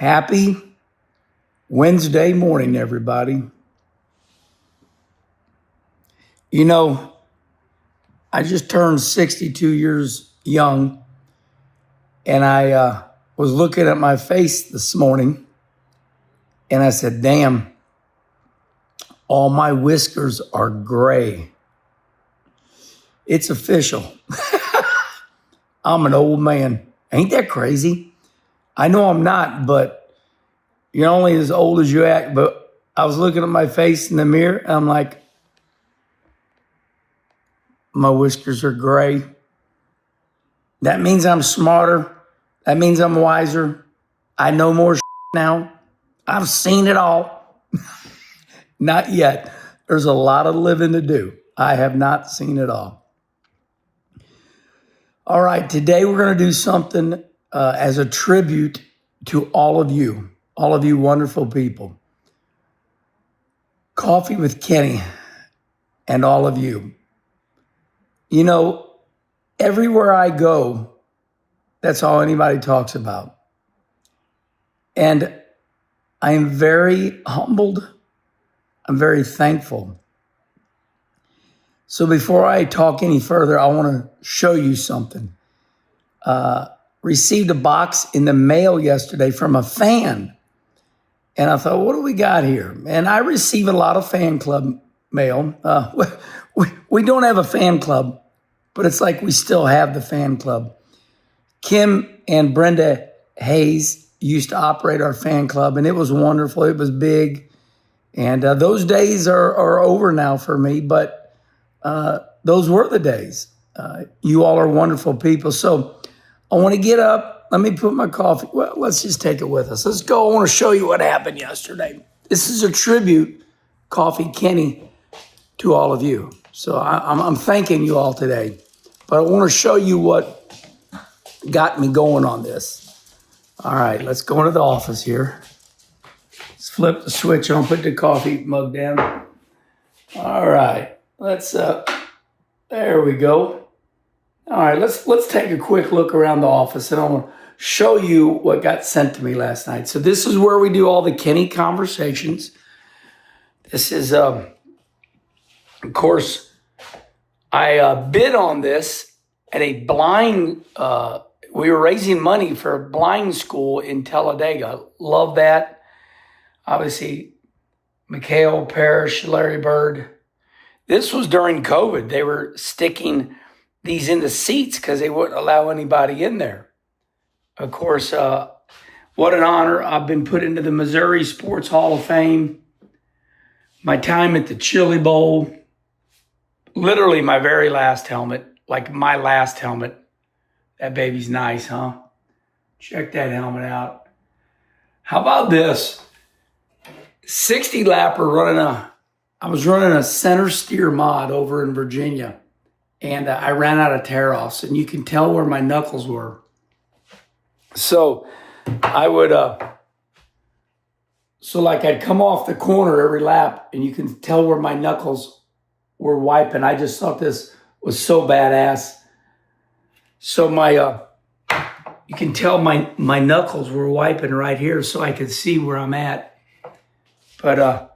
Happy Wednesday morning, everybody. You know, I just turned 62 years young, and I was looking at my face this morning, and I said, damn, all my whiskers are gray. It's official. I'm an old man. Ain't that crazy? I know I'm not, but you're only as old as you act. But I was looking at my face in the mirror, and I'm like, my whiskers are gray. That means I'm smarter. That means I'm wiser. I know more now. I've seen it all. Not yet. There's a lot of living to do. I have not seen it all. All right, today we're going to do something as a tribute to all of you wonderful people. Coffee with Kenny and all of you. You know, everywhere I go, that's all anybody talks about. And I am very humbled. I'm very thankful. So before I talk any further, I want to show you something. Received a box in the mail yesterday from a fan. And I thought, what do we got here? And I receive a lot of fan club mail. We don't have a fan club, but it's like we still have the fan club. Kim and Brenda Hayes used to operate our fan club, and it was wonderful. It was big. And those days are over now for me, but those were the days. You all are wonderful people. So I want to get up. Let me put my coffee. Well, let's just take it with us. Let's go. I want to show you what happened yesterday. This is a tribute, Coffee Kenny, to all of you. So I'm thanking you all today. But I want to show you what got me going on this. All right, let's go into the office here. Let's flip the switch on, put the coffee mug down. All right, let's, there we go. All right, let's take a quick look around the office, and I want to show you what got sent to me last night. So this is where we do all the Kenny conversations. This is, of course, I bid on this at a blind, we were raising money for a blind school in Talladega. Love that. Obviously, Mikhail Parrish, Larry Bird. This was during COVID. They were sticking these in the seats because they wouldn't allow anybody in there. Of course, what an honor. I've been put into the Missouri Sports Hall of Fame. My time at the Chili Bowl. Literally my very last helmet. Like my last helmet. That baby's nice, huh? Check that helmet out. How about this? 60 lapper I was running a center steer mod over in Virginia. And I ran out of tear-offs, and you can tell where my knuckles were. So I would, I'd come off the corner every lap, and you can tell where my knuckles were wiping. I just thought this was so badass. So you can tell my knuckles were wiping right here, so I could see where I'm at. But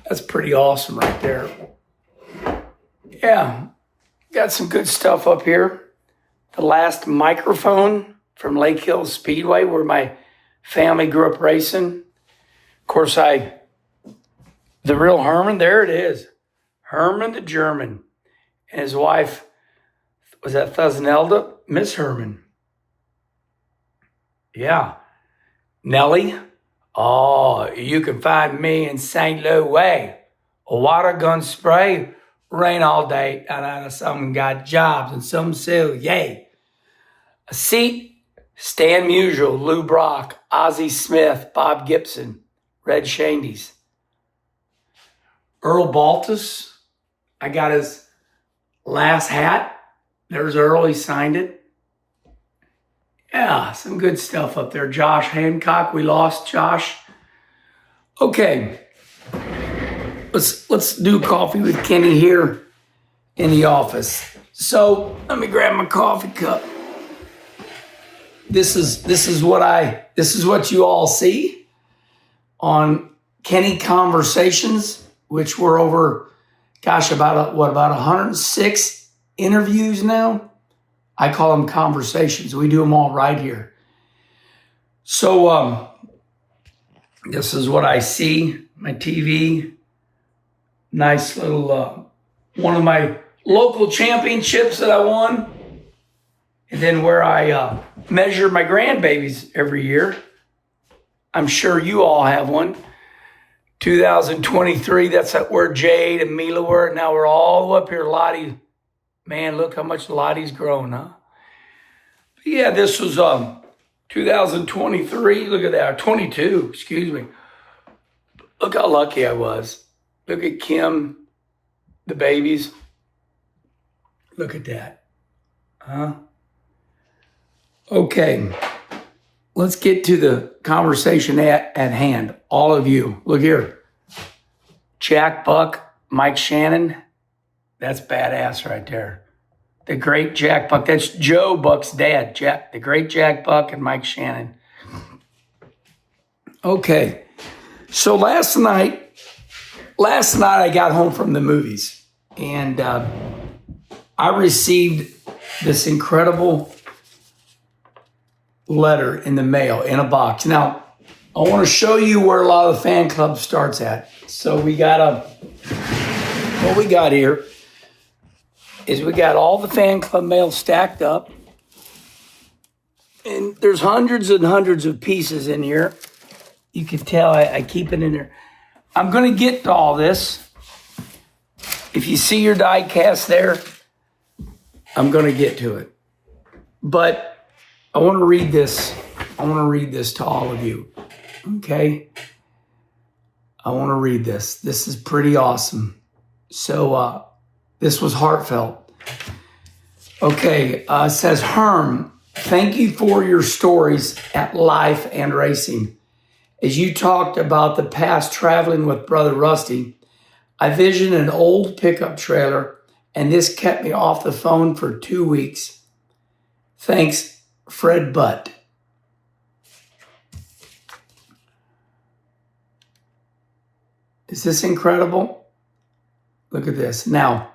that's pretty awesome right there. Yeah. Got some good stuff up here. The last microphone from Lake Hills Speedway, where my family grew up racing. Of course, the real Herman, there it is. Herman the German. And his wife, was that Thuznelda? Miss Herman. Yeah. Nellie. Oh, you can find me in St. Louis. A water gun spray. Rain all day, and some got jobs, and some sell, yay. A seat, Stan Musial, Lou Brock, Ozzie Smith, Bob Gibson, Red Shandy's. Earl Baltus, I got his last hat. There's Earl, he signed it. Yeah, some good stuff up there. Josh Hancock, we lost Josh. Okay. Let's do coffee with Kenny here in the office. So let me grab my coffee cup. this is what you all see on Kenny Conversations, which we're over, about 106 interviews now. I call them conversations. We do them all right here. So this is what I see, my TV. Nice little, one of my local championships that I won. And then where I measure my grandbabies every year. I'm sure you all have one. 2023, that's where Jade and Mila were. Now we're all up here. Lottie, man, look how much Lottie's grown, huh? But yeah, this was 2023. Look at that, 22, excuse me. Look how lucky I was. Look at Kim, the babies. Look at that, huh? Okay, let's get to the conversation at hand. All of you, look here. Jack Buck, Mike Shannon, that's badass right there. The great Jack Buck, that's Joe Buck's dad, the great Jack Buck and Mike Shannon. Okay, so last night I got home from the movies and I received this incredible letter in the mail in a box. Now, I want to show you where a lot of the fan club starts at. So what we got here is we got all the fan club mail stacked up. And there's hundreds and hundreds of pieces in here. You can tell I keep it in there. I'm going to get to all this. If you see your die cast there, I'm going to get to it. But I want to read this. I want to read this to all of you. Okay? I want to read this. This is pretty awesome. So this was heartfelt. Okay, it says, Herm, thank you for your stories at Life and Racing. As you talked about the past traveling with Brother Rusty, I visioned an old pickup trailer, and this kept me off the phone for 2 weeks. Thanks, Fred Butt. Is this incredible? Look at this. Now,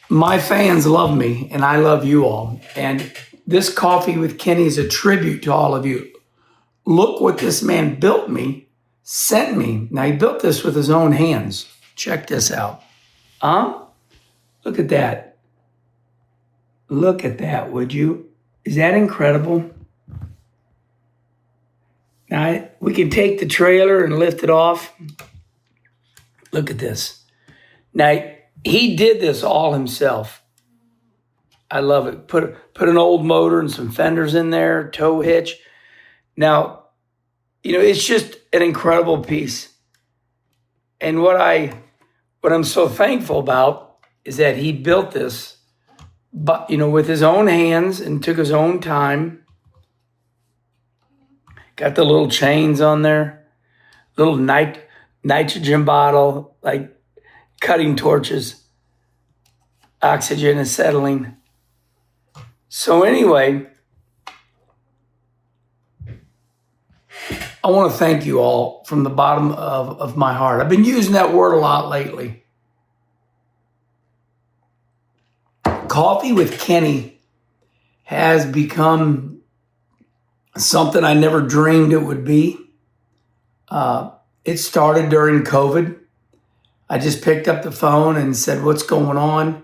my fans love me, and I love you all. And this Coffee with Kenny is a tribute to all of you. Look what this man built me, sent me. Now, he built this with his own hands. Check this out. Look at that. Look at that, would you? Is that incredible? Now, we can take the trailer and lift it off. Look at this. Now, he did this all himself. I love it. Put an old motor and some fenders in there, tow hitch. Now, it's just an incredible piece. And what I'm so thankful about is that he built this, but with his own hands and took his own time. Got the little chains on there, little nitrogen bottle, like cutting torches, oxygen, acetylene. So anyway, I want to thank you all from the bottom of my heart. I've been using that word a lot lately. Coffee with Kenny has become something I never dreamed it would be. It started during COVID. I just picked up the phone and said, what's going on?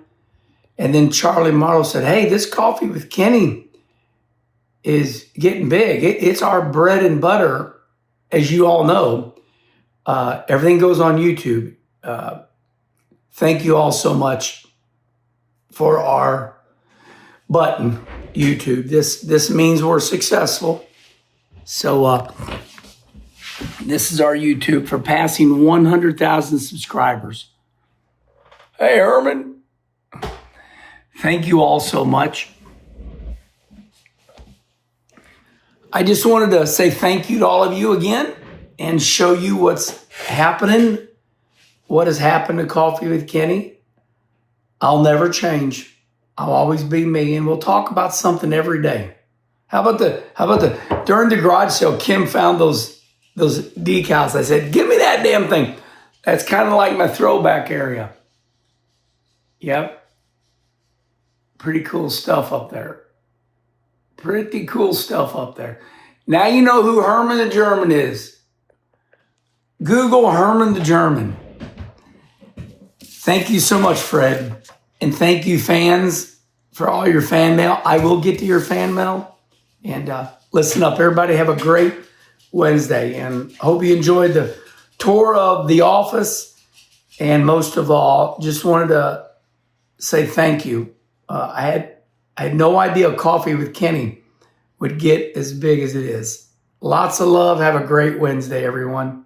And then Charlie Marlowe said, hey, this Coffee with Kenny is getting big. It's our bread and butter, as you all know. Everything goes on YouTube. Thank you all so much for our button, YouTube. This means we're successful. So this is our YouTube for passing 100,000 subscribers. Hey, Herman. Thank you all so much. I just wanted to say thank you to all of you again and show you what's happening, what has happened to Coffee with Kenny. I'll never change. I'll always be me, and we'll talk about something every day. during the garage sale, Kim found those decals. I said, give me that damn thing. That's kind of like my throwback area. Yep. Pretty cool stuff up there. Pretty cool stuff up there. Now you know who Herman the German is. Google Herman the German. Thank you so much, Fred. And thank you, fans, for all your fan mail. I will get to your fan mail. And listen up, everybody. Have a great Wednesday. And hope you enjoyed the tour of the office. And most of all, just wanted to say thank you. I had no idea Coffee with Kenny would get as big as it is. Lots of love. Have a great Wednesday, everyone.